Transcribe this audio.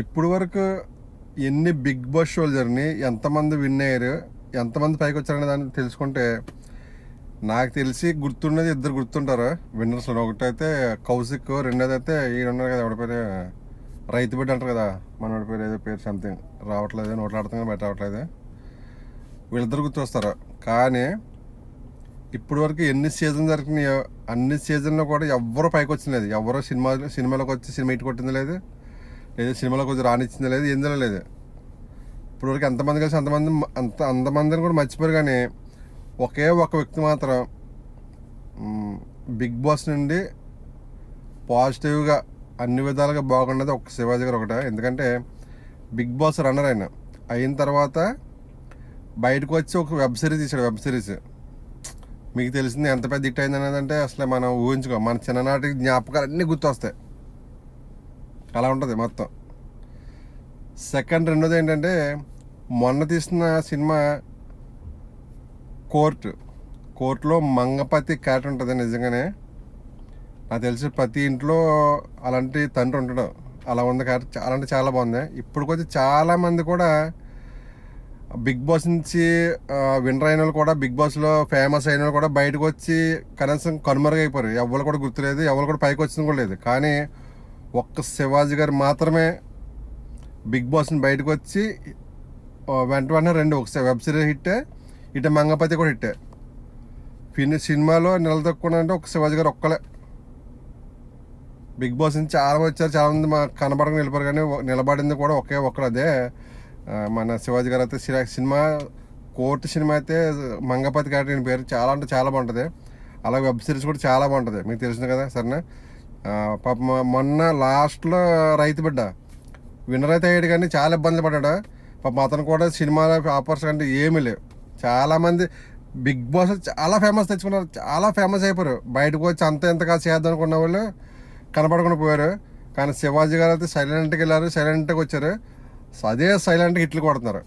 ఇప్పుడు వరకు ఎన్ని బిగ్ బాస్ షోలు జరిగినాయి, ఎంతమంది విన్ అయ్యారు, ఎంతమంది పైకి వచ్చారనే దాన్ని తెలుసుకుంటే నాకు తెలిసి గుర్తున్నది ఇద్దరు గుర్తుంటారు విన్నర్స్లో. ఒకటైతే కౌశిక్, రెండోది అయితే ఈయన కదా ఎవడి పేరు, రైతు బిడ్డ అంటారు కదా, మనోడి పేరు ఏదో పేరు సంథింగ్ రావట్లేదు, నోట్లాడుతుంది బయట రావట్లేదు. వీళ్ళిద్దరు గుర్తొస్తారు. కానీ ఇప్పటి వరకు ఎన్ని సీజన్ జరిగినాయో అన్ని సీజన్లో కూడా ఎవ్వరూ పైకి వచ్చింది, ఎవరో సినిమాలోకి వచ్చి సినిమా ఇటు కొట్టింది లేదు, లేదా సినిమాలోకి వచ్చి రానిచ్చింది లేదు, ఎందులో లేదు. ఇప్పటివరకు ఎంతమంది కలిసి అంతమందిని కూడా మర్చిపోయారు. కానీ ఒకే ఒక వ్యక్తి మాత్రం బిగ్ బాస్ నుండి పాజిటివ్గా అన్ని విధాలుగా బాగున్నది ఒక శివాజీ గారు ఒకటే. ఎందుకంటే బిగ్ బాస్ రన్నర్ అయిన తర్వాత బయటకు వచ్చి ఒక వెబ్ సిరీస్ తీసాడు. వెబ్ సిరీస్ మీకు తెలిసింది ఎంత పెద్ద హిట్ అయింది అనేది, అంటే అసలు మనం ఊహించుకో, మన చిన్ననాటి జ్ఞాపకాలు అన్నీ గుర్తొస్తాయి. అలా ఉంటుంది మొత్తం. రెండోది ఏంటంటే మొన్న తీసిన సినిమా కోర్టులో మంగపతి క్యారెక్టర్ ఉంటుంది. నిజంగానే నాకు తెలిసి ప్రతి ఇంట్లో అలాంటి తండ్రి ఉంటాడు. అలా ఉంది క్యారెక్టర్, చాలా అంటే చాలా బాగుంది. ఇప్పటికొచ్చి చాలామంది కూడా బిగ్ బాస్ నుంచి విన్నర్ అయిన వాళ్ళు కూడా, బిగ్ బాస్లో ఫేమస్ అయిన వాళ్ళు కూడా బయటకు వచ్చి కనీసం కనుమరుగైపోయారు. ఎవరు కూడా గుర్తులేదు, ఎవరు కూడా పైకి వచ్చింది కూడా లేదు. కానీ ఒక్క శివాజీ గారు మాత్రమే బిగ్ బాస్ని బయటకు వచ్చి వెంటనే రెండు, ఒకసారి వెబ్ సిరీస్ హిట్టే, ఇటు మంగపతి కూడా హిట్టే. సినిమాలో నిలదొక్కున్నా అంటే ఒక శివాజీ గారు ఒక్కలే. బిగ్ బాస్ నుంచి చాలా వచ్చారు, చాలామంది మా కనబడక నిలబడరు, కానీ నిలబడింది కూడా ఒకే ఒక్కరు, అదే మన శివాజీ గారు. అయితే సినిమా కోర్టు సినిమా అయితే మంగపతి క్యారెక్టర్ పేరు చాలా అంటే చాలా బాగుంటుంది. అలాగే వెబ్ సిరీస్ కూడా చాలా బాగుంటుంది, మీకు తెలిసింది కదా. సరేనా, పాప మొన్న లాస్ట్లో రైతు బిడ్డ విన్నర్ అయితే అయ్యాడు, కానీ చాలా ఇబ్బందులు పడ్డాడు పాప. అతను కూడా సినిమాలో ఆఫర్స్ అంటే ఏమీ లేవు. చాలామంది బిగ్ బాస్ చాలా ఫేమస్ తెచ్చుకున్నారు, చాలా ఫేమస్ అయిపోయారు. బయటకు వచ్చి అంత ఎంతగా చేద్దాం అనుకున్న వాళ్ళు కనపడకుండా పోయారు. కానీ శివాజీ గారు అయితే సైలెంట్గా వెళ్ళారు, సైలెంట్గా వచ్చారు. అదే సైలెంట్గా హిట్లు కొడుతున్నారు.